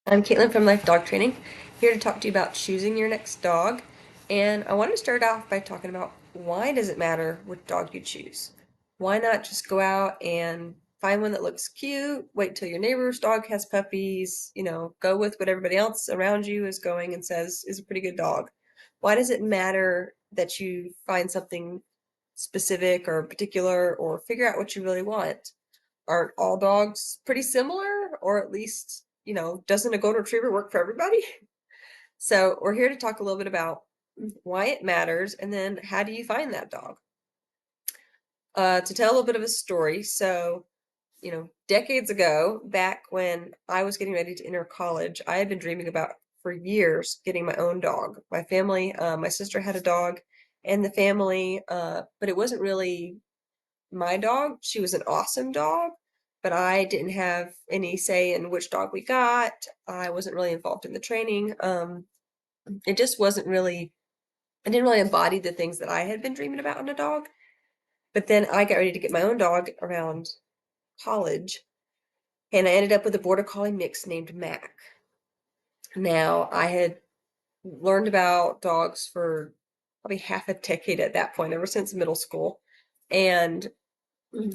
I'm Caitlin from Life Dog Training, here to talk to you about choosing your next dog. And I want to start off by talking about why does it matter which dog you choose? Why not just go out and find one that looks cute, wait till your neighbor's dog has puppies, go with what everybody else around you is going and says is a pretty good dog. Why does it matter that you find something specific or particular or figure out what you really want? Aren't all dogs pretty similar? Or at least, doesn't a golden retriever work for everybody? So we're here to talk a little bit about why it matters and then how do you find that dog? To tell a little bit of a story. So, decades ago, back when I was getting ready to enter college, I had been dreaming about for years getting my own dog. My family, my sister had a dog and the family, but it wasn't really my dog. She was an awesome dog, but I didn't have any say in which dog we got. I wasn't really involved in the training. It just wasn't really, I didn't really embody the things that I had been dreaming about in a dog. But then I got ready to get my own dog around college, and I ended up with a border collie mix named Mac. Now, I had learned about dogs for probably half a decade at that point, ever since middle school, and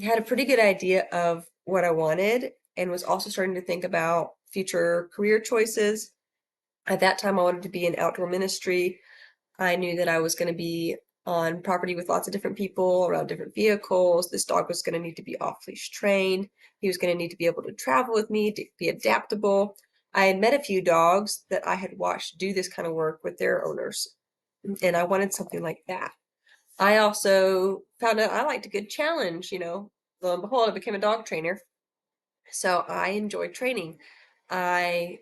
had a pretty good idea of what I wanted and was also starting to think about future career choices. At that time, I wanted to be in outdoor ministry. I knew that I was going to be on property with lots of different people around different vehicles. This dog was going to need to be off leash trained. He was going to need to be able to travel with me, to be adaptable. I had met a few dogs that I had watched do this kind of work with their owners, and I wanted something like that. I also found out I liked a good challenge, Lo and behold, I became a dog trainer. So I enjoy training. I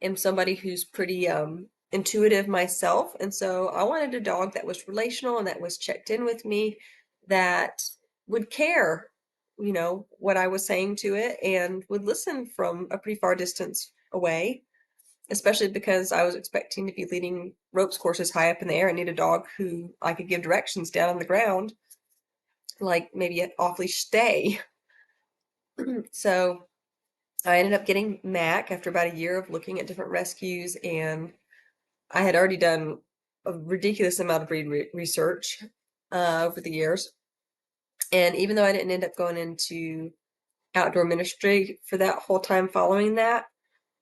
am somebody who's pretty intuitive myself, and so I wanted a dog that was relational and that was checked in with me, that would care, what I was saying to it and would listen from a pretty far distance away, especially because I was expecting to be leading ropes courses high up in the air and need a dog who I could give directions down on the ground, like maybe an off-leash stay. So I ended up getting Mac after about a year of looking at different rescues, and I had already done a ridiculous amount of breed research over the years. And even though I didn't end up going into outdoor ministry for that whole time following that,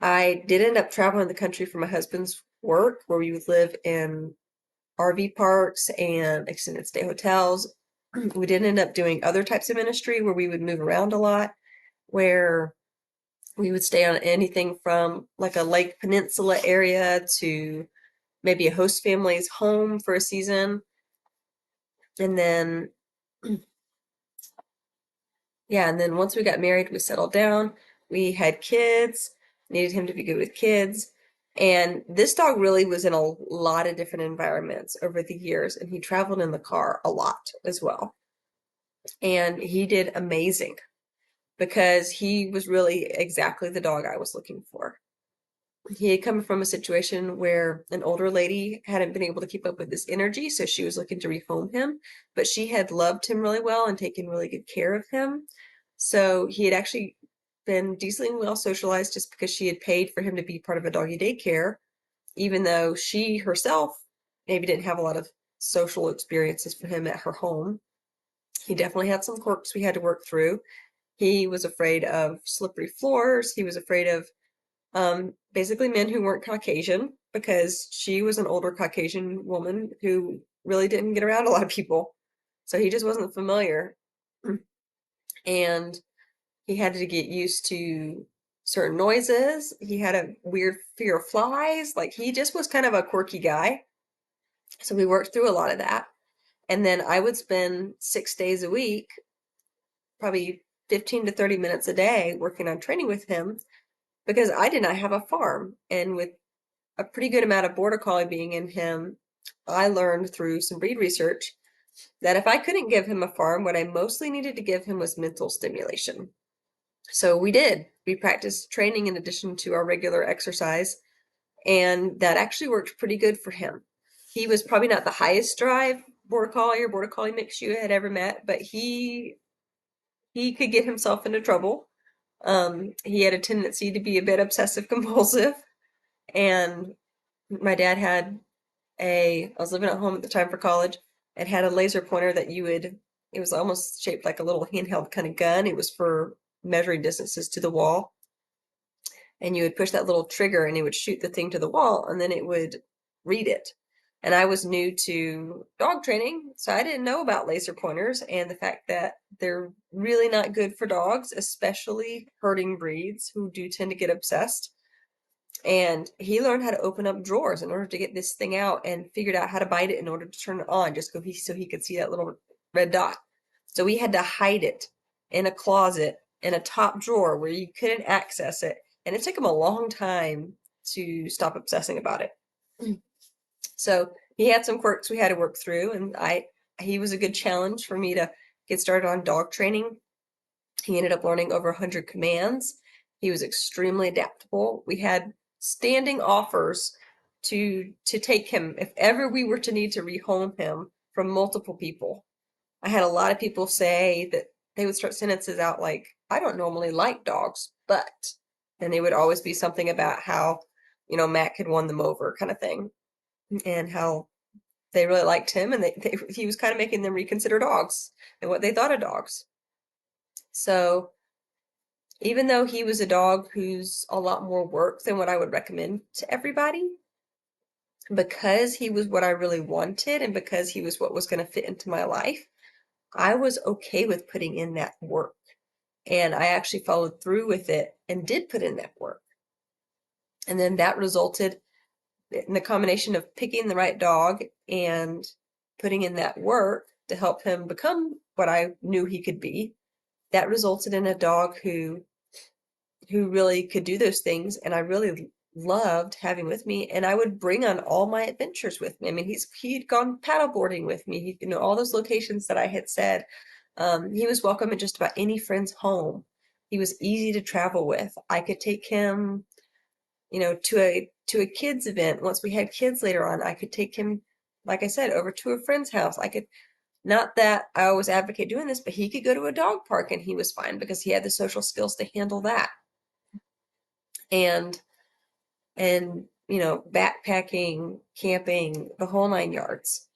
I did end up traveling the country for my husband's work, where we would live in RV parks and extended stay hotels. We did end up doing other types of ministry where we would move around a lot, where we would stay on anything from like a lake peninsula area to maybe a host family's home for a season. And then, yeah, and then once we got married, we settled down. We had kids, needed him to be good with kids. And this dog really was in a lot of different environments over the years, and he traveled in the car a lot as well. And he did amazing because he was really exactly the dog I was looking for. He had come from a situation where an older lady hadn't been able to keep up with his energy, so she was looking to rehome him, but she had loved him really well and taken really good care of him. So he had actually been decently well socialized just because she had paid for him to be part of a doggy daycare, even though she herself maybe didn't have a lot of social experiences for him at her home. He definitely had some quirks we had to work through. He was afraid of slippery floors. He was afraid of basically men who weren't Caucasian, because she was an older Caucasian woman who really didn't get around a lot of people. So he just wasn't familiar. And he had to get used to certain noises. He had a weird fear of flies. Like, he just was kind of a quirky guy. So we worked through a lot of that. And then I would spend 6 days a week, probably 15 to 30 minutes a day, working on training with him because I did not have a farm. And with a pretty good amount of border collie being in him, I learned through some breed research that if I couldn't give him a farm, what I mostly needed to give him was mental stimulation. So we did. We practiced training in addition to our regular exercise, and that actually worked pretty good for him. He was probably not the highest drive border collie or border collie mix you had ever met, but he could get himself into trouble. He had a tendency to be a bit obsessive compulsive. And my dad had I was living at home at the time for college, and had a laser pointer that it was almost shaped like a little handheld kind of gun. It was for measuring distances to the wall. And you would push that little trigger and it would shoot the thing to the wall and then it would read it. And I was new to dog training, so I didn't know about laser pointers and the fact that they're really not good for dogs, especially herding breeds who do tend to get obsessed. And he learned how to open up drawers in order to get this thing out and figured out how to bite it in order to turn it on just so he could see that little red dot. So we had to hide it in a closet in a top drawer where you couldn't access it. And it took him a long time to stop obsessing about it. So he had some quirks we had to work through, and he was a good challenge for me to get started on dog training. He ended up learning over 100 commands. He was extremely adaptable. We had standing offers to take him if ever we were to need to rehome him from multiple people. I had a lot of people say that they would start sentences out like, I don't normally like dogs, but, and they would always be something about how, Mac had won them over kind of thing, and how they really liked him, and he was kind of making them reconsider dogs and what they thought of dogs. So even though he was a dog who's a lot more work than what I would recommend to everybody, because he was what I really wanted and because he was what was going to fit into my life, I was okay with putting in that work. And I actually followed through with it and did put in that work. And then that resulted in the combination of picking the right dog and putting in that work to help him become what I knew he could be. That resulted in a dog who really could do those things, and I really loved having with me, and I would bring on all my adventures with me. I mean, he'd gone paddleboarding with me. All those locations that I had said. He was welcome at just about any friend's home. He was easy to travel with. I could take him, to a kids event. Once we had kids later on, I could take him, like I said, over to a friend's house. I could, not that I always advocate doing this, but he could go to a dog park and he was fine because he had the social skills to handle that. And backpacking, camping, the whole nine yards.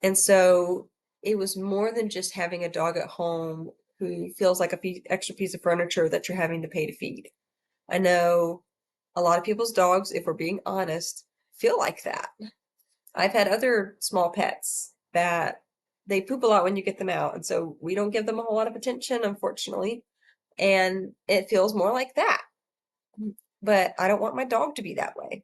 And so it was more than just having a dog at home who feels like extra piece of furniture that you're having to pay to feed. I know a lot of people's dogs, if we're being honest, feel like that. I've had other small pets that they poop a lot when you get them out, and so we don't give them a whole lot of attention, unfortunately, and it feels more like that. But I don't want my dog to be that way.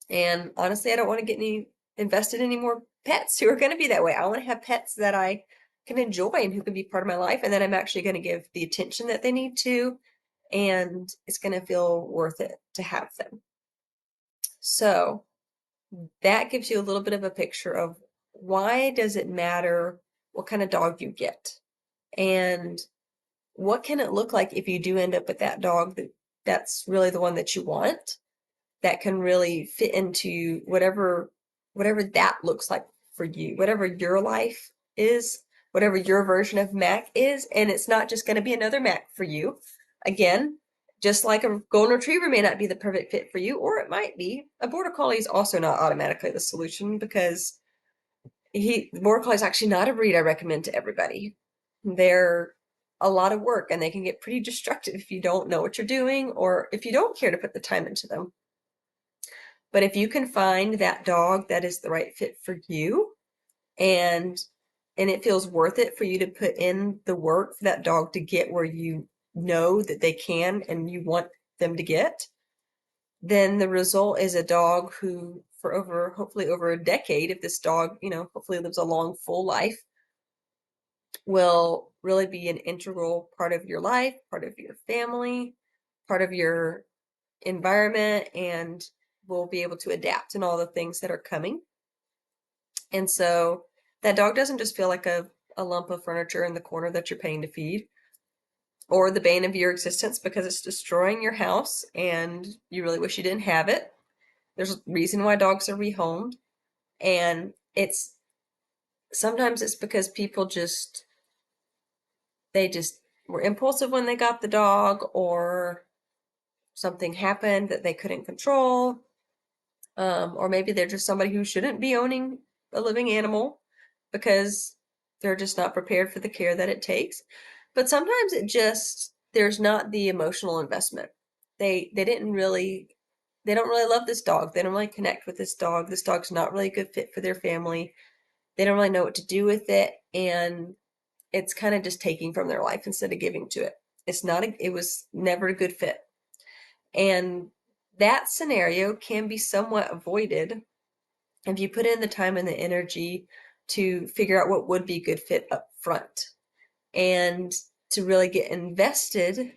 And honestly, I don't want to get invested in any more pets who are going to be that way. I want to have pets that I can enjoy and who can be part of my life, and that I'm actually going to give the attention that they need to, and it's going to feel worth it to have them. So that gives you a little bit of a picture of why does it matter what kind of dog you get, and what can it look like if you do end up with that dog that's really the one that you want, that can really fit into whatever that looks like for you, whatever your life is, whatever your version of Mac is. And it's not just going to be another Mac for you. Again, just like a golden retriever may not be the perfect fit for you, or it might be. A border collie is also not automatically the solution, because border collie is actually not a breed I recommend to everybody. They're a lot of work and they can get pretty destructive if you don't know what you're doing or if you don't care to put the time into them. But if you can find that dog that is the right fit for you, and it feels worth it for you to put in the work for that dog to get where you know that they can and you want them to get, then the result is a dog who, for hopefully over a decade, if this dog, hopefully lives a long, full life, will really be an integral part of your life, part of your family, part of your environment, and will be able to adapt in all the things that are coming. And so that dog doesn't just feel like a lump of furniture in the corner that you're paying to feed, or the bane of your existence because it's destroying your house and you really wish you didn't have it. There's a reason why dogs are rehomed. And sometimes it's because people they just were impulsive when they got the dog, or something happened that they couldn't control. Or maybe they're just somebody who shouldn't be owning a living animal because they're just not prepared for the care that it takes. But sometimes there's not the emotional investment. They didn't really they don't really love this dog. They don't really connect with this dog. This dog's not really a good fit for their family. They don't really know what to do with it, and it's kind of just taking from their life instead of giving to it. It was never a good fit. And that scenario can be somewhat avoided if you put in the time and the energy to figure out what would be a good fit up front and to really get invested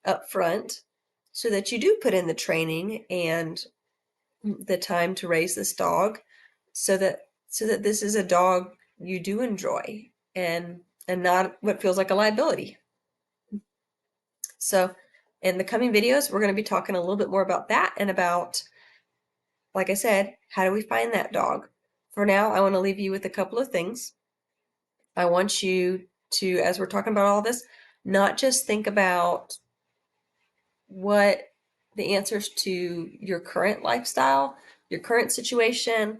up front so that you do put in the training and the time to raise this dog so that this is a dog you do enjoy and not what feels like a liability. So in the coming videos, we're going to be talking a little bit more about that and about, like I said, how do we find that dog? For now, I want to leave you with a couple of things. I want you to, as we're talking about all this, not just think about what the answers to your current lifestyle, your current situation.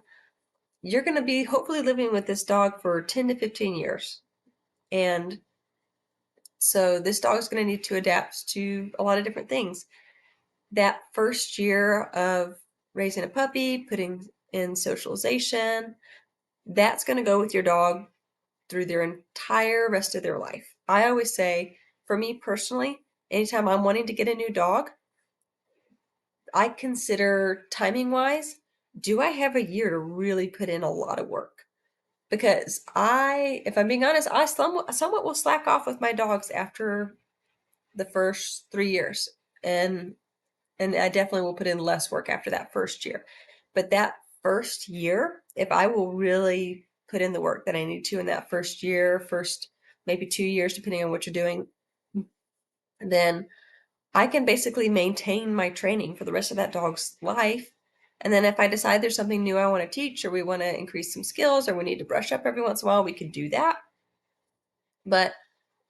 You're going to be hopefully living with this dog for 10 to 15 years. And so this dog is going to need to adapt to a lot of different things. That first year of raising a puppy, putting in socialization, that's going to go with your dog through their entire rest of their life. I always say, for me personally, anytime I'm wanting to get a new dog, I consider timing wise, do I have a year to really put in a lot of work? Because if I'm being honest, I somewhat will slack off with my dogs after the first 3 years. And I definitely will put in less work after that first year. But that first year, if I will really put in the work that I need to in that first year, first maybe 2 years, depending on what you're doing, then I can basically maintain my training for the rest of that dog's life. And then if I decide there's something new I want to teach, or we want to increase some skills, or we need to brush up every once in a while, we could do that. But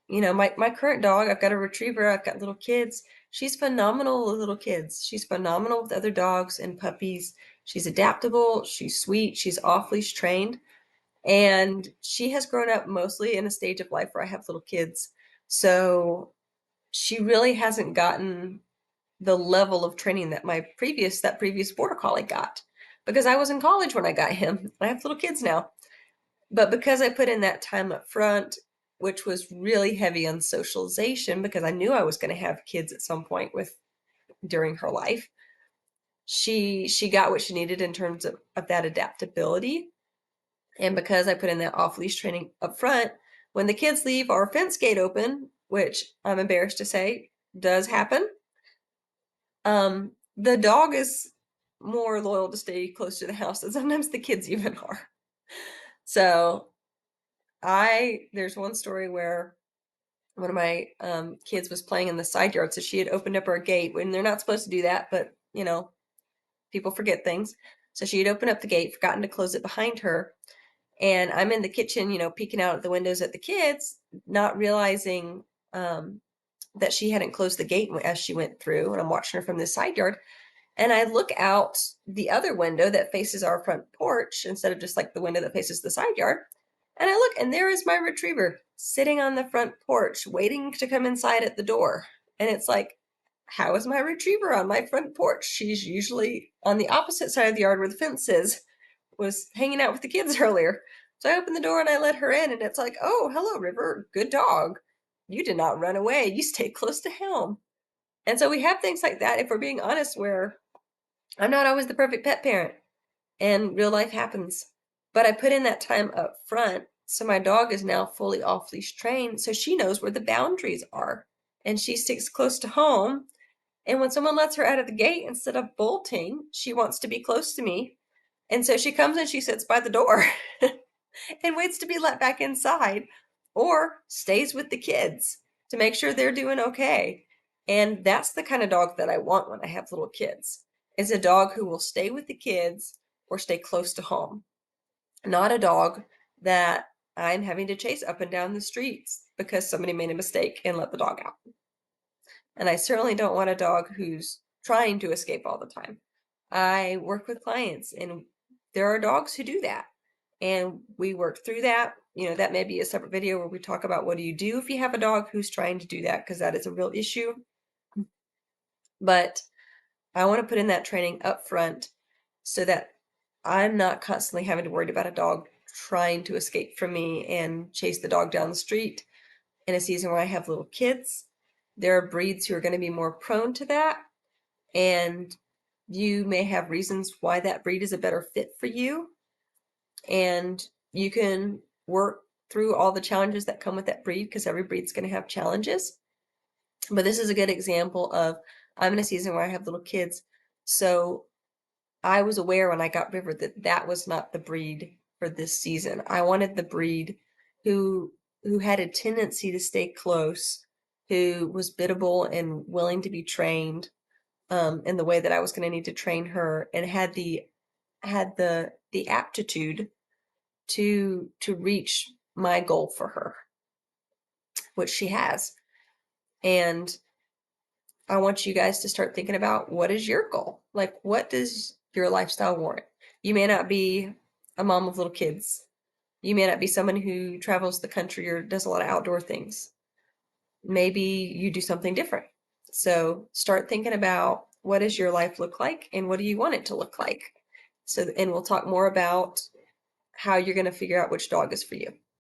my current dog, I've got a retriever, I've got little kids. She's phenomenal with little kids. She's phenomenal with other dogs and puppies. She's adaptable, she's sweet, she's off-leash trained, and she has grown up mostly in a stage of life where I have little kids. So she really hasn't gotten the level of training that that previous border collie got, because I was in college when I got him. I have little kids now. But because I put in that time up front, which was really heavy on socialization, because I knew I was going to have kids at some point during her life, she got what she needed in terms of that adaptability. And because I put in that off-leash training up front, when the kids leave our fence gate open, which I'm embarrassed to say does happen, the dog is more loyal to stay close to the house than sometimes the kids even are. So there's one story where one of my kids was playing in the side yard, so she had opened up our gate when they're not supposed to do that, but people forget things. So she had opened up the gate, forgotten to close it behind her, and I'm in the kitchen, peeking out at the windows at the kids, not realizing that she hadn't closed the gate as she went through, and I'm watching her from the side yard. And I look out the other window that faces our front porch instead of just like the window that faces the side yard. And I look, and there is my retriever sitting on the front porch, waiting to come inside at the door. And it's like, how is my retriever on my front porch? She's usually on the opposite side of the yard where the fence is, was hanging out with the kids earlier. So I opened the door and I let her in, and it's like, oh, hello, River. Good dog. You did not run away. You stayed close to home. And so we have things like that, if we're being honest, where I'm not always the perfect pet parent, and real life happens. But I put in that time up front, so my dog is now fully off leash trained, so she knows where the boundaries are, and she sticks close to home. And when someone lets her out of the gate, instead of bolting, she wants to be close to me. And so she comes and she sits by the door and waits to be let back inside, or stays with the kids to make sure they're doing okay. And that's the kind of dog that I want when I have little kids, is a dog who will stay with the kids or stay close to home, not a dog that I'm having to chase up and down the streets because somebody made a mistake and let the dog out. And I certainly don't want a dog who's trying to escape all the time. I work with clients, and there are dogs who do that. And we work through that. That may be a separate video where we talk about what do you do if you have a dog who's trying to do that, because that is a real issue. But I want to put in that training up front so that I'm not constantly having to worry about a dog trying to escape from me and chase the dog down the street in a season where I have little kids. There are breeds who are going to be more prone to that, and you may have reasons why that breed is a better fit for you, and you can work through all the challenges that come with that breed, because every breed's going to have challenges. But this is a good example of, I'm in a season where I have little kids, so I was aware when I got River that that was not the breed for this season. I wanted the breed who had a tendency to stay close, who was biddable and willing to be trained in the way that I was going to need to train her, and had the aptitude to reach my goal for her, which she has. And I want you guys to start thinking about, what is your goal? Like, what does your lifestyle warrant? You may not be a mom of little kids. You may not be someone who travels the country or does a lot of outdoor things. Maybe you do something different. So start thinking about, what does your life look like and what do you want it to look like? And we'll talk more about how you're going to figure out which dog is for you.